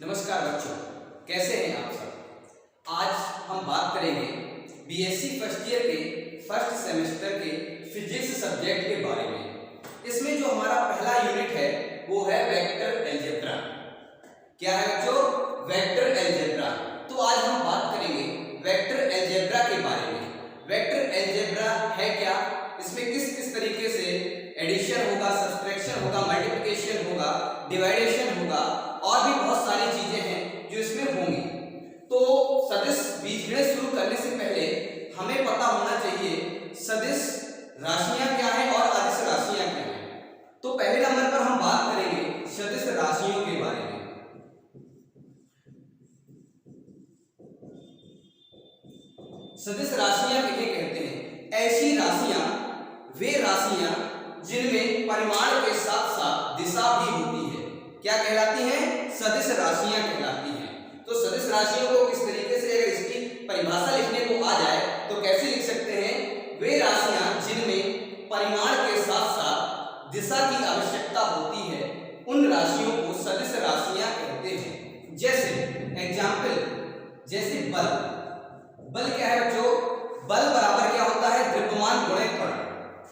नमस्कार बच्चों, कैसे हैं आप सब। आज हम बात करेंगे बीएससी फर्स्ट ईयर के फर्स्ट सेमेस्टर के फिजिक्स सब्जेक्ट के बारे में। इसमें जो हमारा पहला यूनिट है वो है वेक्टर अलजेब्रा। क्या है बच्चों? Vector algebra. तो आज हम बात करेंगे वेक्टर अलजेब्रा के बारे में। वेक्टर अलजेब्रा है क्या, इसमें किस किस तरीके से एडिशन होगा, सब्सट्रैक्शन होगा, मल्टीप्लिकेशन होगा, डिवाइडेशन होगा और भी बहुत सारी चीजें हैं जो इसमें होंगी। तो सदिश बीजगणित शुरू करने से पहले हमें पता होना चाहिए सदिश राशियां क्या हैं और अदिश राशियां क्या हैं। तो पहले नंबर पर हम बात करेंगे सदिश राशियों के बारे में। सदिश राशियां किन्हें कहते हैं? ऐसी राशियां, वे राशियां जिनमें परिमाण के साथ साथ दिशा भी होती है, क्या कहलाती हैं? सदिश राशियां कहलाती हैं। तो सदिश राशियों को किस तरीके से, अगर इसकी परिभाषा लिखने को आ जाए तो कैसे लिख सकते हैं? वे राशियां जिनमें परिमाण के साथ साथ दिशा की आवश्यकता होती है, उन राशियों को सदिश राशियां कहते हैं। जैसे एग्जाम्पल, जैसे बल। बल क्या है बच्चों? बल बराबर क्या होता है? द्रव्यमान गुणे त्वरण।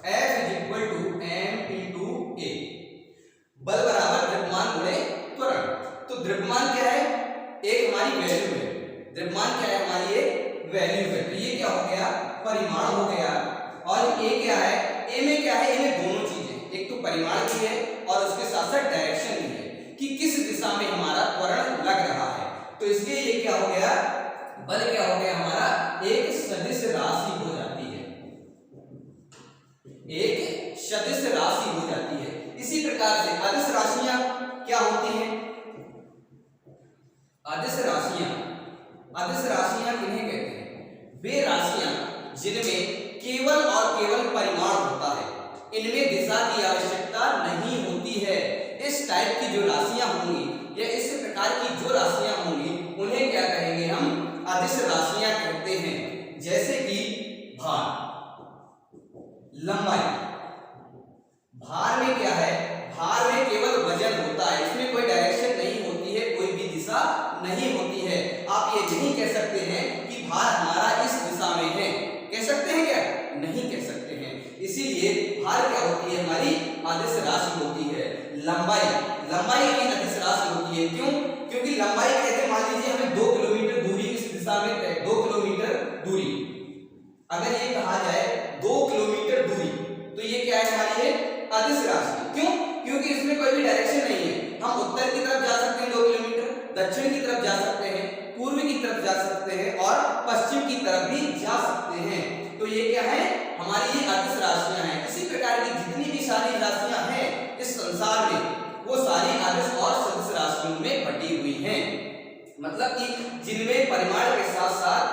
F = m × a। बल बराबर द्रव्यमान गुणे त्वरण। तो द्रव्यमान क्या है? एक हमारी वैल्यू है। द्रव्यमान क्या है? हमारी एक वैल्यू है। तो ये क्या हो गया? परिमाण हो गया। और ए क्या है? ए में क्या है? ए में दोनों चीजें, एक तो परिमाण भी है और उसके साथ साथ डायरेक्शन भी है कि किस दिशा में हमारा त्वरण लग रहा है। तो इसलिए ये क्या हो गया? बल क्या हो गया हमारा? एक सदिश राशि हो जाती है, एक सदिश राशि हो जाती है। इसी प्रकार से अदिश राशियां क्या होती हैं? अदिश राशियां, अदिश राशियां किन्हें कहते हैं? वे राशियां जिनमें केवल और केवल परिमाण होता है, इनमें दिशा की आवश्यकता नहीं होती है। इस टाइप की जो राशियां होंगी या इस प्रकार की जो राशियां होंगी उन्हें क्या कहेंगे हम? अदिश राशियां कहते हैं। जैसे कि भार, लंबाई। भार में क्या है? भार में केवल वजन होता है, इसमें कोई डायरेक्शन नहीं होती है, कोई भी दिशा नहीं होती है। आप ये नहीं कह सकते हैं कि भार हमारा इस दिशा में है, कह सकते हैं क्या? नहीं कह सकते हैं। इसीलिए भार क्या होती है? हमारी अदिश राशि होती है। लंबाई, लंबाई की अदिश राशि होती है। क्यों? क्योंकि लंबाई कहते हैं, मान लीजिए हमें 2 किलोमीटर दूरी इस दिशा में तय, 2 किलोमीटर दूरी, अगर ये कहा जाए 2 किलोमीटर दूरी, तो ये क्या है? हमारी एक अदिश राशि। क्यों? क्योंकि इसमें कोई भी डायरेक्शन नहीं है। हम उत्तर की तरफ जा सकते हैं 2 किलोमीटर, दक्षिण की तरफ जा सकते हैं, पूर्व की तरफ जा सकते हैं और पश्चिम की तरफ भी जा सकते हैं। तो ये क्या है? हमारी ये अदिश राशियां हैं। इसी प्रकार की जितनी भी सारी राशियां हैं इस संसार में, वो सारी अदिश और सदिश राशियों में बटी हुई हैं। मतलब कि जिनमें परिमाण के साथ साथ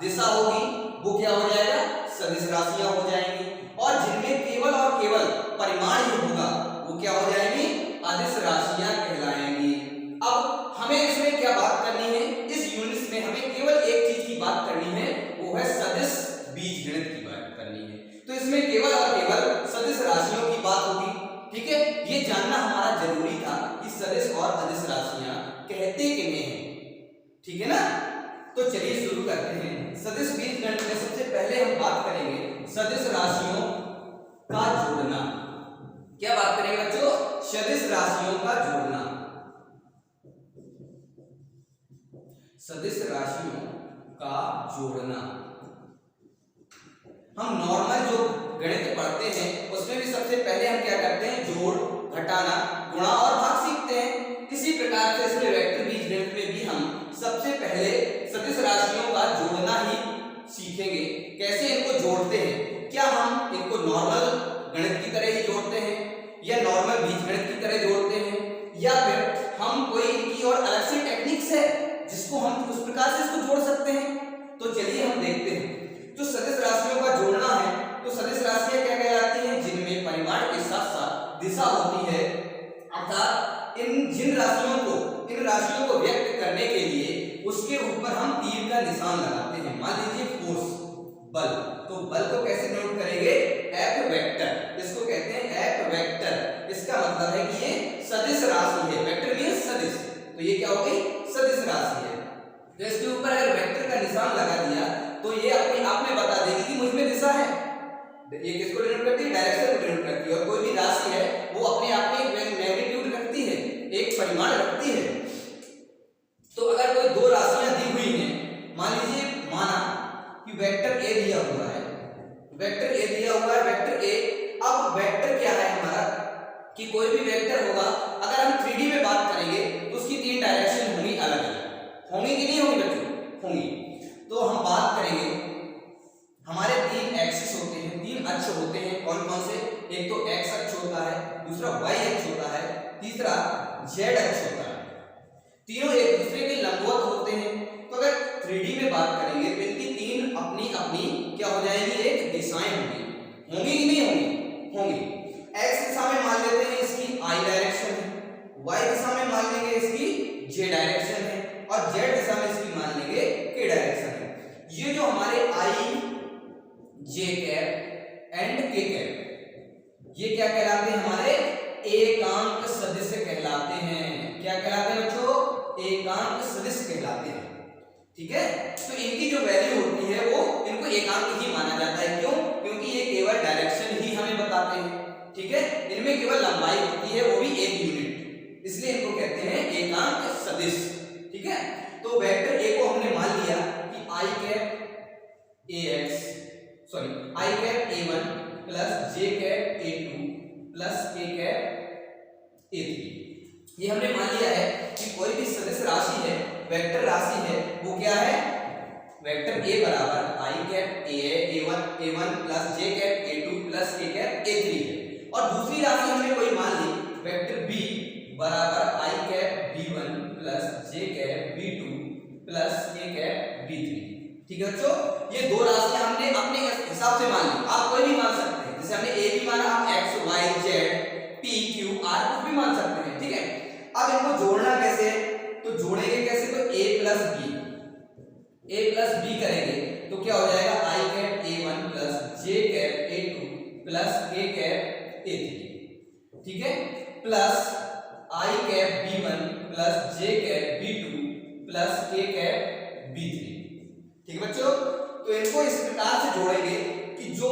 दिशा होगी वो क्या हो जाएगा? सदिश राशियां हो जाएंगी। और जिनमें केवल और केवल परिमाण ही होगा वो क्या हो जाएंगी? अदिश राशियां कहलाएंगी। अब हमें इसमें क्या बात करनी है? इस यूनिट में हमें केवल एक चीज की बात करनी है, वो है सदिश बीजगणित की बात करनी है। तो इसमें केवल और केवल सदिश राशियों की बात होगी। ठीक है, ये जानना हमारा जरूरी था कि सदिश और अदिश राशियां कहते किन्हें हैं। ठीक है ना? तो चलिए शुरू करते हैं। सदिश बीजगणित में सबसे पहले हम बात करेंगे सदिश राशियों का जोड़ना। क्या बात करेंगे बच्चों? सदिश राशियों का जोड़ना। सदिश राशियों का जोड़ना। हम नॉर्मल जो गणित पढ़ते हैं उसमें भी सबसे पहले हम क्या करते हैं? जोड़, घटाना, गुणा और भाग सीखते हैं। इसी प्रकार से इसमें वेक्टर बीजगणित में भी हम सबसे पहले सदिश राशियों का जोड़ना ही सीखेंगे। कैसे इनको जोड़ते हैं? क्या हम इनको नॉर्मल गणित की तरह ही जोड़ते हैं या नॉर्मल बीजगणित की तरह जोड़ते हैं, या फिर हम कोई इनकी और अलग से टेक्निक्स है जिसको हम उस प्रकार से इसको जोड़ सकते हैं? तो चलिए हम देखते हैं। जो सदिश राशियों का जोड़ना है, तो सदिश राशियां क्या कहलाती हैं? जिनमें परिमाण के साथ साथ दिशा होती है। अर्थात इन राशियों को व्यक्त करने के लिए उसके ऊपर हम तीर का निशान लगाते हैं। मान लीजिए फोर्स, बल, तो बल को कैसे नोट करेंगे? F वेक्टर, इसको कहते हैं F वेक्टर। इसका मतलब है कि ये सदिश राशि है। वेक्टर मींस सदिश, तो ये क्या हो गई? निशान लगा दिया तो ये अपने आप में बता देगी कि मुझ में दिशा है। ये किसको डिनोट करती है? डायरेक्शन को डिनोट करती है। और कोई भी राशि है वो अपने आप में एक मैग्नीट्यूड रखती है, एक परिमाण रखती है। तो अगर कोई दो राशियां दी हुई हैं, मान लीजिए माना कि वेक्टर ए दिया हुआ है, वेक्टर ए दिया हुआ है, वेक्टर ए। अब वेक्टर क्या है हमारा कि कोई भी वेक्टर होगा, अगर हम 3D में बात करेंगे तो उसकी तीन डायरेक्शन होंगी, अलग अलग होंगी कि नहीं होंगी बच्चों? होंगी। तो हम बात करेंगे, हमारे तीन एक्सिस होते हैं, तीन अक्ष होते हैं। कौन कौन से? एक तो एक्स अक्ष होता है, दूसरा वाई अक्ष होता है, तीसरा जेड अक्ष होता है। तीनों एक दूसरे के लंबवत होते हैं। तो अगर 3D में बात करेंगे तो इनकी तीन अपनी अपनी क्या हो जाएगी? एक दिशाएं होंगी। होंगी कि नहीं होंगी? होंगी। एक्स दिशा में मान लेते हैं इसकी आई डायरेक्शन है, वाई दिशा में मान लेंगे इसकी जे डायरेक्शन है, और जेड दिशा में इसकी मान लेंगे के डायरेक्शन है। ये जो हमारे आई, जे कैप एंड के कैप, ये क्या कहलाते हैं? हमारे एकांक सदिश कहलाते हैं। क्या कहलाते हैं बच्चों? एकांक सदिश कहलाते हैं। ठीक है, तो इनकी जो वैल्यू होती है वो इनको एकांक ही माना जाता है। क्यों? क्योंकि ये केवल डायरेक्शन ही हमें बताते हैं। ठीक है, इनमें केवल लंबाई होती है, वो भी एक यूनिट, इसलिए इनको कहते हैं एकांक सदिश। ठीक है, तो वेक्टर ए को हमने मान लिया कि I cap A X, sorry I cap a1 plus J cap a2 plus के कैप a3। ये हमने मान लिया है कि कोई भी सदिश राशि है, वेक्टर राशि है, वो क्या है? वेक्टर a बराबर आई कैप a1 प्लस जे कैप a2 प्लस के कैप a3 है। और दूसरी राशि हमने कोई मान ली, वेक्टर b बराबर आई कैप b1 प्लस जे कैप b2 प्लस के कैप b3। ठीक है बच्चों, ये दो राशियां हमने अपने हिसाब से मान ली। आप कोई भी मान सकते हैं, जैसे हमने ए भी माना, आप x y z p q r कुछ भी मान सकते हैं। ठीक है, अब इनको जोड़ना कैसे? तो जोड़ेंगे कैसे? तो a प्लस बी करेंगे तो क्या हो जाएगा? आई कैप a1 प्लस जे कैप a2 प्लस के कैप a3। ठीक है, प्लस आई कैप b1 प्लस जे कैप b2 प्लस के कैप b3। ठीक है बच्चों, तो इनको इस प्रकार से जोड़ेंगे कि जो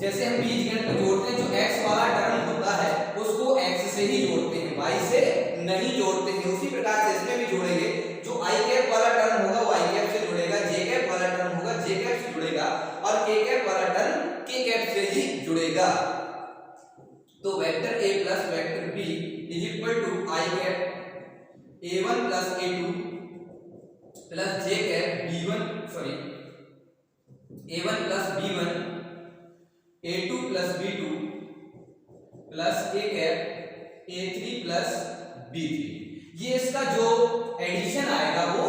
जैसे हम बीजगणित में जोड़ते हैं, जो x वाला टर्म होता है उसको x से ही जोड़ते हैं, y से नहीं जोड़ते हैं। उसी प्रकार से इसमें भी जोड़ेंगे, जो i कैप वाला टर्म होगा वो i कैप से जुड़ेगा, j कैप वाला टर्म होगा j कैप से जुड़ेगा, और k कैप वाला टर्म k कैप से ही जुड़ेगा। तो vector a plus vector b is equal to I cap a1 plus a2 plus J cap b1 sorry a1 plus b1 a2 plus b2 plus a cap a3 plus b3। ये इसका जो addition आएगा वो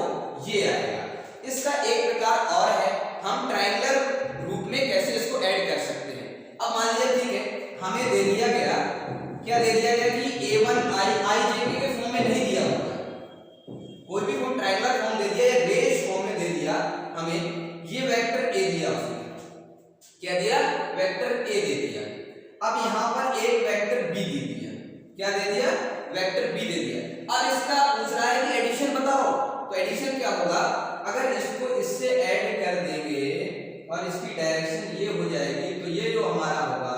ये आएगा। इसका एक प्रकार और है, हम ट्रायंगुलर रूप में कैसे इसको ऐड कर सकते हैं। अब मान लीजिए, ठीक है, हमें दे दिया गया, क्या दे दिया गया कि a1 i j के फॉर्म में नहीं दिया होगा, कोई भी फॉर्म ट्रायंगुलर फॉर्म दे दिया या बेस फॉर्म में दे दिया हमें। ये वेक्टर a दिया, उसने क्या दिया? वेक्टर a दे दिया। अब यहां पर एक वेक्टर b दे दिया। क्या दे दिया? वेक्टर b दे दिया। अब इसका पूछ रहा है कि एडिशन बताओ, तो एडिशन क्या होगा? अगर इसको इससे ऐड कर देंगे और इसकी डायरेक्शन ये हो जाएगी, तो ये जो हमारा होगा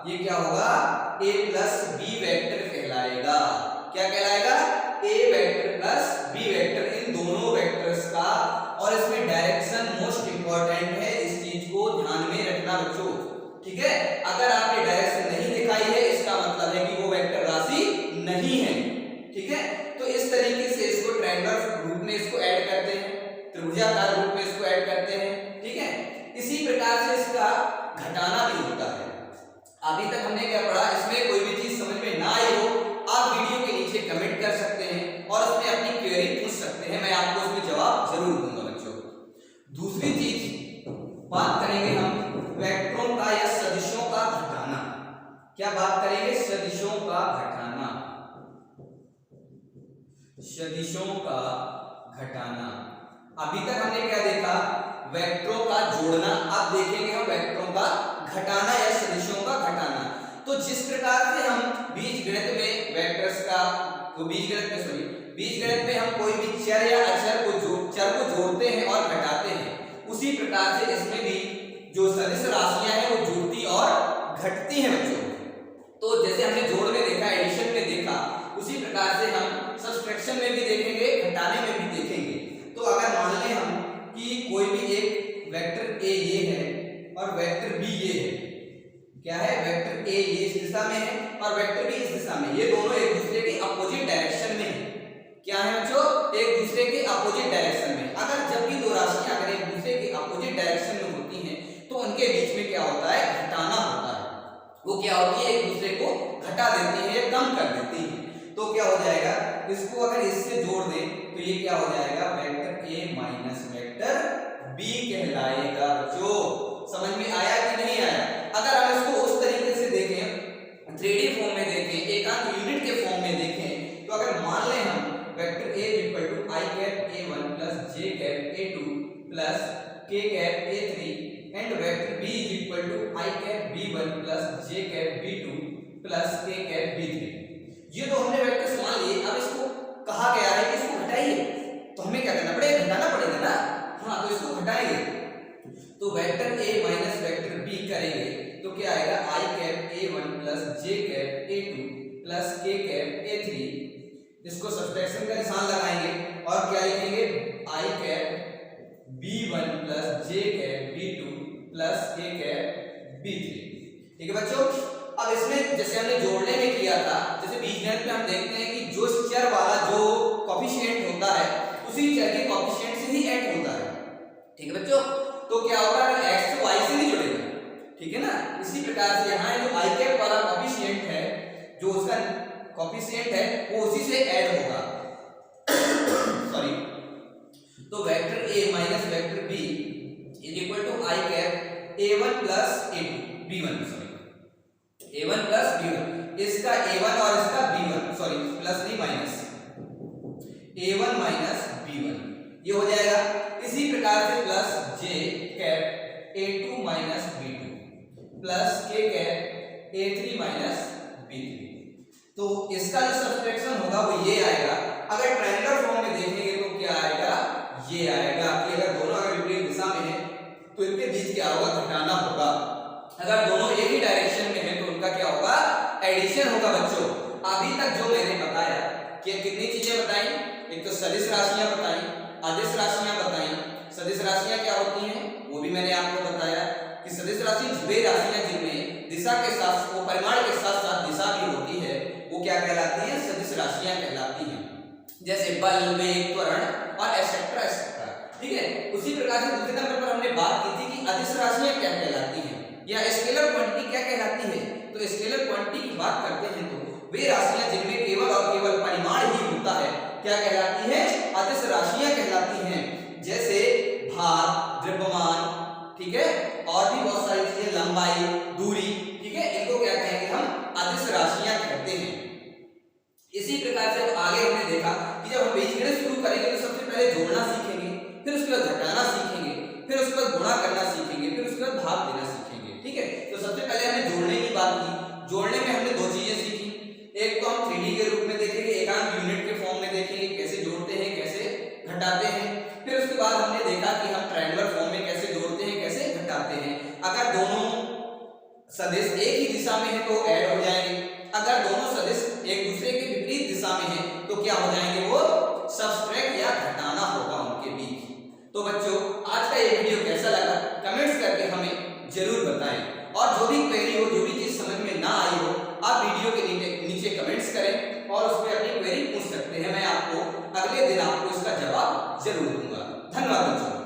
ये क्या होगा? a प्लस b वेक्टर कहलाएगा। क्या कहलाएगा? a vector plus b vector, इन दोनों वेक्टर्स का। और इसमें डायरेक्शन मोस्ट इंपॉर्टेंट है, इस चीज को ध्यान में रखना बच्चों। ठीक है, अगर आपने डायरेक्शन नहीं दिखाई है इसका मतलब है कि वो वेक्टर राशि नहीं है। ठीक है, तो इस तरीके से इसको ट्रायंगुलर रूप में इसको ऐड करते हैं, त्रिभुजाकार रूप में इसको ऐड करते हैं। ठीक है, इसी प्रकार से इसका घटाना भी होता है। अभी तक हमने क्या पढ़ा? इसमें कोई भी चीज समझ में ना आई हो, आप वीडियो के नीचे कमेंट कर सकते हैं और उसमें अपनी क्वेरी पूछ सकते हैं, मैं आपको उसमें जवाब जरूर दूंगा बच्चों। दूसरी चीज बात करेंगे हम वेक्टरों का या सदिशों का घटाना। क्या बात करेंगे? सदिशों का घटाना। सदिशों का घटाना। अभी तक हमने क्या देखा? वेक्टरों का जोड़ना। अब देखेंगे हम वेक्टरों का घटाना या सदिशों का घटाना। तो जिस प्रकार से हम बीजगणित में वेक्टर्स का तो बीजगणित में हम कोई भी चर या अक्षर को जोड़ते हैं और घटाते हैं, उसी प्रकार से इसमें भी जो सदिश राशियां हैं वो जुड़ती और घटती हैं बच्चों। तो जैसे हमने जोड़ में देखा, एडिशन में देखा, उसी प्रकार से हम सब्सट्रैक्शन में भी देखेंगे, घटाने में भी देखेंगे। तो अगर मान लें हम कि कोई भी एक वेक्टर ए ये है और वेक्टर बी ये है, क्या है, वेक्टर ए ये इस दिशा में है और वेक्टर बी इस दिशा में, ये दोनों एक दूसरे के अपोजिट डायरेक्शन में है। क्या है बच्चों, एक दूसरे के अपोजिट डायरेक्शन में। अगर जब भी दो राशियां अगर एक दूसरे के अपोजिट डायरेक्शन में होती हैं तो उनके बीच में क्या होता है, घटाना होता है। वो क्या होती है, एक दूसरे को घटा देती है या कम कर देती है। तो क्या हो जाएगा, इसको अगर इससे जोड़ दें तो ये क्या हो जाएगा, vector a minus vector b कहलाएगा। बच्चों समझ में आया कि नहीं आया? अगर हम इसको उस तरीके से देखें, 3D फॉर्म में देखें, एकांक यूनिट के फॉर्म में देखें, तो अगर मान लें हम vector A equal to I cap A1 plus J cap A2 plus के कैप ए3 and vector B equal to I cap b1 plus J cap b2 plus के कैप b3, ये तो हमने वेक्टर्स मान लिए। अब इसको कहा गया है कि इसको घटाइए, तो हमें क्या करना पड़ेगा, घटाना पड़ेगा ना। हाँ, तो इसको घटाएंगे तो vector a minus vector b करेंगे तो क्या आएगा, i cap A1 plus J cap A2 plus के कैप ए3, इसको सब्सट्रैक्शन का निशान लगाएंगे और क्या लिखेंगे, i cap b1 plus J cap b2 plus के कैप b3। ठीक है बच्चों, अब इसमें जैसे हमने जोड़ने में किया था, जैसे बीजगणित में हम देखते हैं कि जो चर वाला जो कोएफिशिएंट होता है उसी चर के कोएफिशिएंट से ही ऐड होता है। ठीक है बच्चों, तो क्या होगा, x तो y से नहीं जुड़ेगा, ठीक है ना। इसी प्रकार से यहाँ जो i कैप वाला कोएफिशिएंट है, जो उसका कोएफिशिएंट है वो उसी से ऐड होगा। सॉरी, तो vector a minus vector b is equal to i cap a1 plus b1, sorry a1 plus b1, इसका a1 और इसका b1, सॉरी प्लस नहीं माइनस, a1 माइनस b1 ये हो जाएगा। इसी प्रकार से plus j cap a2 minus b2 plus k cap a3 minus b3, तो इसका जो सब्सट्रैक्शन होगा वो ये आएगा। अगर ट्रायंगल फॉर्म में देखेंगे तो क्या आएगा, ये आएगा कि अगर दोनों अगर विपरीत दिशा में है तो इनके बीच क्या होगा, घटाना होगा। अगर दोनों एक ही डायरेक्शन में है तो उनका क्या होगा, एडिशन होगा। बच्चों अभी तक जो मैंने बताया कि कितनी चीजें बताई, एक तो सदिश राशियां बताई, अदिश राशियां बताई। सदिश राशियां क्या होती हैं वो भी मैंने आपको बताया कि सदिश राशि वे राशियां जिनमें दिशा के साथ वो परिमाण के साथ साथ दिशा भी होती है वो क्या कहलाती है, सदिश राशियां कहलाती हैं। जैसे बल, वेग, त्वरण और एटसेट्रा एटसेट्रा। ठीक है, उसी प्रकार से दूसरे नंबर पर हमने बात की थी कि अदिश राशियां क्या कहलाती हैं या स्केलर क्वांटिटी क्या कहलाती है। तो स्केलर क्वांटिटी की बात करते हैं तो वे राशियां जिनमें केवल और केवल परिमाण ही होता है क्या कहलाती है, अदिश राशियां कहलाती हैं। जैसे भार, द्रव्यमान, ठीक है, और भी बहुत सारी चीजें, लंबाई, दूरी, ठीक है, इनको क्या कहेंगे हम, अदिश राशियां कहते हैं। इसी प्रकार से आगे हमने देखा कि जब हम बीजगणित शुरू करेंगे तो सबसे पहले जोड़ना सीखेंगे, फिर उसके बाद घटाना सीखेंगे, फिर उसके बाद गुणा करना सीखेंगे, फिर उसके बाद भाग देना सीखेंगे। ठीक है, तो सबसे पहले हमने जोड़ने की बात की। जोड़ने में हमने दो चीजें सीखी, एक तो हम 3D के रूप में देखेंगे, एकांक यूनिट के फॉर्म में देखेंगे कैसे जोड़ते हैं, कैसे घटाते हैं। फिर उसके बाद हमने देखा कि हम ट्रायंगुलर फॉर्म में कैसे जोड़ते हैं, कैसे घटाते हैं। अगर दोनों सदिश एक ही दिशा में है तो ऐड हो जाएंगे, अगर दोनों सदिश एक दूसरे के विपरीत दिशा में है तो क्या हो जाएंगे, वो सब्सट्रैक्ट या घटाना होगा उनके बीच। तो बच्चों आज का ये वीडियो कैसा लगा कमेंट्स करके हमें जरूर बताएं, और जो भी क्वेरी हो, जो भी चीज समझ में ना आई हो, आप वीडियो के नीचे कमेंट्स करें और उस पर अपनी क्वेरी पूछ सकते हैं। मैं आपको अगले दिन आपको इसका जवाब जरूर दूंगा। धन्यवाद बच्चों।